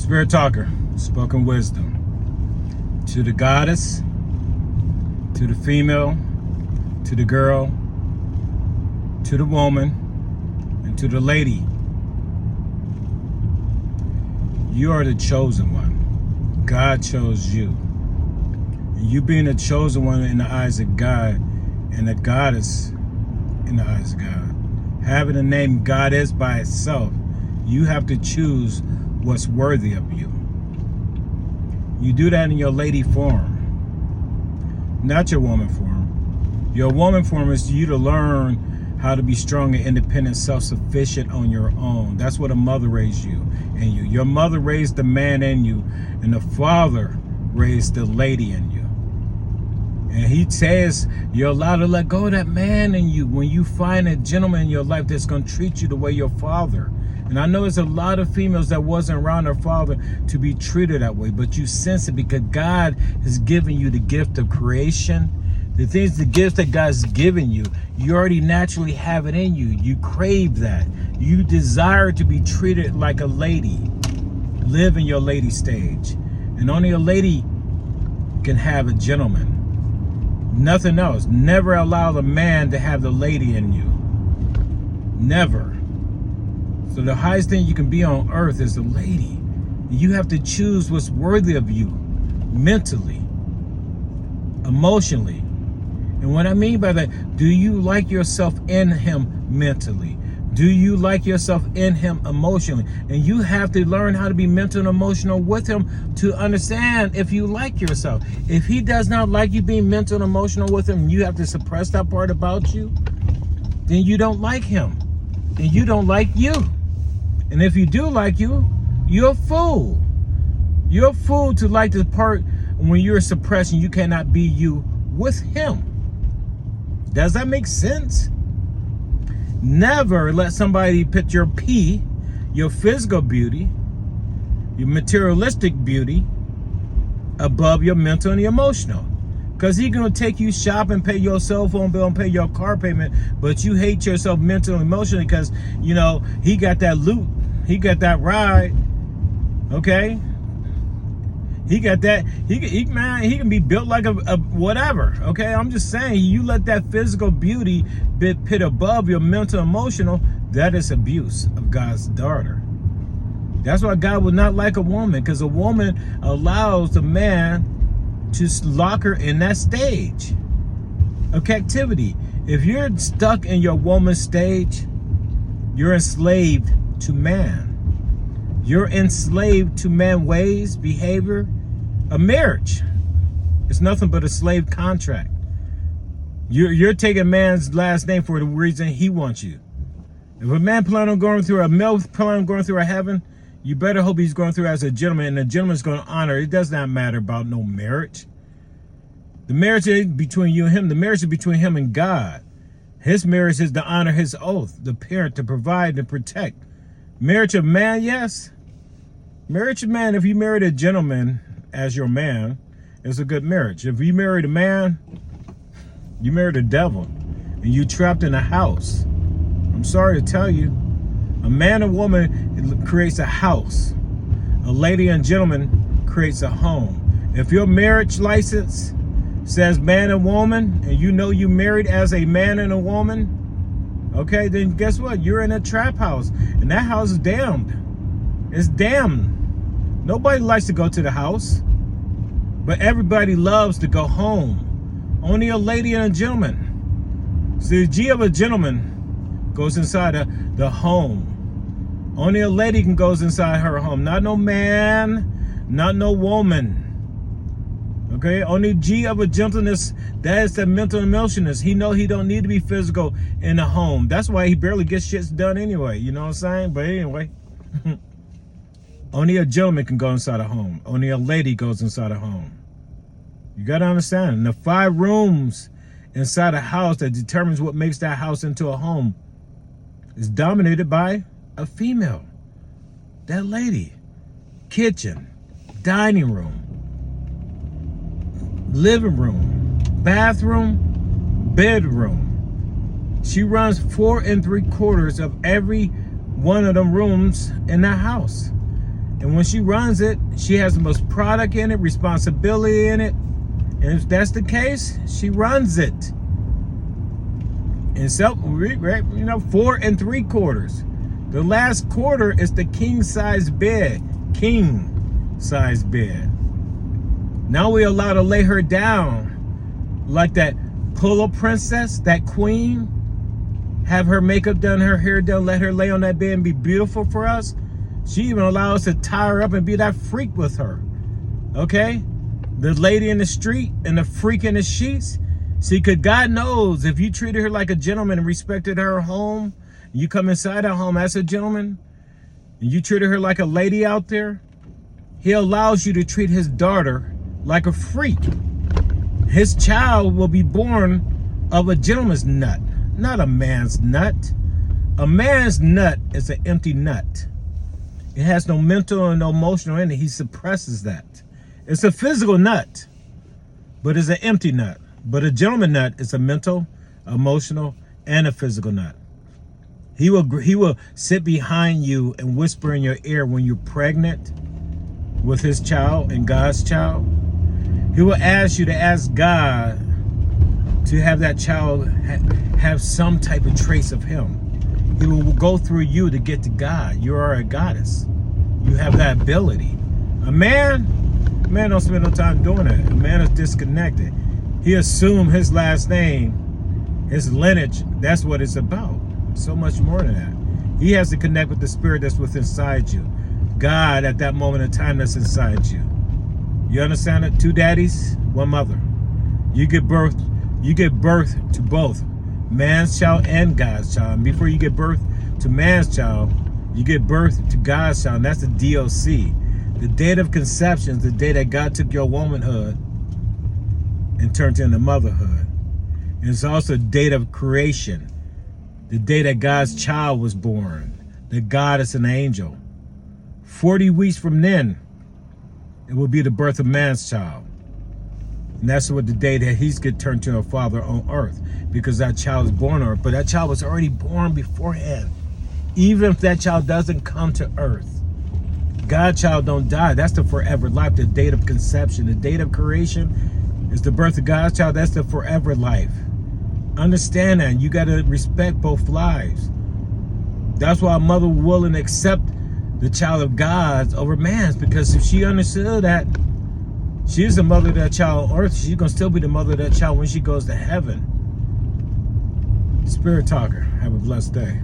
Spirit Talker, spoken wisdom. To the goddess, to the female, to the girl, to the woman, and to the lady. You are the chosen one. God chose you. And you being the chosen one in the eyes of God and the goddess in the eyes of God. Having the name Goddess by itself, you have to choose what's worthy of you. You do that in your lady form, not your woman form. Your woman form is you to learn how to be strong and independent, self-sufficient on your own. That's what a mother raised you and you. Your mother raised the man in you, and the father raised the lady in you. And he says you're allowed to let go of that man in you when you find a gentleman in your life that's going to treat you the way your father. And I know there's a lot of females that wasn't around their father to be treated that way, but you sense it because God has given you the gift of creation. The things, the gifts that God's given you, you already naturally have it in you. You crave that. You desire to be treated like a lady. Live in your lady stage. And only a lady can have a gentleman. Nothing else. Never allow the man to have the lady in you. Never. So the highest thing you can be on earth is a lady. You have to choose what's worthy of you, mentally, emotionally. And what I mean by that, do you like yourself in him mentally? Do you like yourself in him emotionally? And you have to learn how to be mental and emotional with him to understand if you like yourself. If he does not like you being mental and emotional with him, you have to suppress that part about you, then you don't like him. And you don't like you. And if you do like you, you're a fool. You're a fool to like the part when you're suppressed and you cannot be you with him. Does that make sense? Never let somebody put your your physical beauty, your materialistic beauty, above your mental and emotional. Because he's going to take you shopping, pay your cell phone bill, and pay your car payment, but you hate yourself mentally and emotionally because, you know, he got that loot. He got that ride. Okay? He got that. He can be built like a whatever. Okay? I'm just saying, you let that physical beauty be put above your mental and emotional, that is abuse of God's daughter. That's why God would not like a woman, because a woman allows the man to lock her in that stage of captivity. If you're stuck in your woman stage, you're enslaved to man. You're enslaved to man ways, behavior. A marriage is nothing but a slave contract. You're taking man's last name for the reason he wants you. If a man plan on going through, a male plan on going through a heaven, you better hope he's going through as a gentleman, and the gentleman's going to honor. It does not matter about no marriage. The marriage is between you and him. The marriage is between him and God. His marriage is to honor his oath, the parent, to provide and protect. Marriage of man, yes. Marriage of man, if you married a gentleman as your man, it's a good marriage. If you married a man, you married a devil, and you trapped in a house. I'm sorry to tell you, a man and woman creates a house. A lady and gentleman creates a home. If your marriage license says man and woman, and you know you married as a man and a woman, okay, then guess what? You're in a trap house, and that house is damned. It's damned. Nobody likes to go to the house, but everybody loves to go home. Only a lady and a gentleman. See, the G of a gentleman goes inside the home. Only a lady can goes inside her home. Not no man, not no woman. Okay, only G of a gentleness, that is the mental emotionalness. He know he don't need to be physical in the home. That's why he barely gets shit done anyway. You know what I'm saying? But anyway, only a gentleman can go inside a home. Only a lady goes inside a home. You got to understand. And the 5 rooms inside a house that determines what makes that house into a home is dominated by a female. That lady. Kitchen, dining room, living room, bathroom, bedroom. She runs 4 3/4 of every one of them rooms in that house. And when she runs it, she has the most product in it, responsibility in it. And if that's the case, she runs it. And so, 4 3/4. The last quarter is the king size bed. King size bed. Now we allow to lay her down like that Polo princess, that queen. Have her makeup done, her hair done, let her lay on that bed and be beautiful for us. She even allows us to tie her up and be that freak with her. Okay? The lady in the street and the freak in the sheets. See, because God knows if you treated her like a gentleman and respected her home, you come inside her home as a gentleman, and you treated her like a lady out there, he allows you to treat his daughter like a freak. His child will be born of a gentleman's nut, not a man's nut. A man's nut is an empty nut. It has no mental and no emotional in it. He suppresses that. It's a physical nut, but it's an empty nut. But a gentleman nut is a mental, emotional, and a physical nut. He will sit behind you and whisper in your ear when you're pregnant with his child and God's child. He will ask you to ask God to have that child have some type of trace of him. He will go through you to get to God. You are a goddess. You have that ability. A man don't spend no time doing that. A man is disconnected. He assumed his last name, his lineage, that's what it's about. So much more than that. He has to connect with the spirit that's within inside you. God at that moment in time that's inside you. You understand it? 2 daddies, 1 mother. You give birth to both man's child and God's child. And before you give birth to man's child, you give birth to God's child. And that's the DOC. The date of conception is the day that God took your womanhood and turned it into motherhood. And it's also the date of creation. The day that God's child was born. That God is an angel. 40 weeks from then, it will be the birth of man's child. And that's what the day that he's get turned to a father on earth. Because that child is born on earth. But that child was already born beforehand. Even if that child doesn't come to earth. God's child don't die. That's the forever life. The date of conception. The date of creation is the birth of God's child. That's the forever life. Understand that. You got to respect both lives. That's why a mother willing to accept the child of God's over man's. Because if she understood that she is the mother of that child on earth, she's going to still be the mother of that child when she goes to heaven. Spirit Talker. Have a blessed day.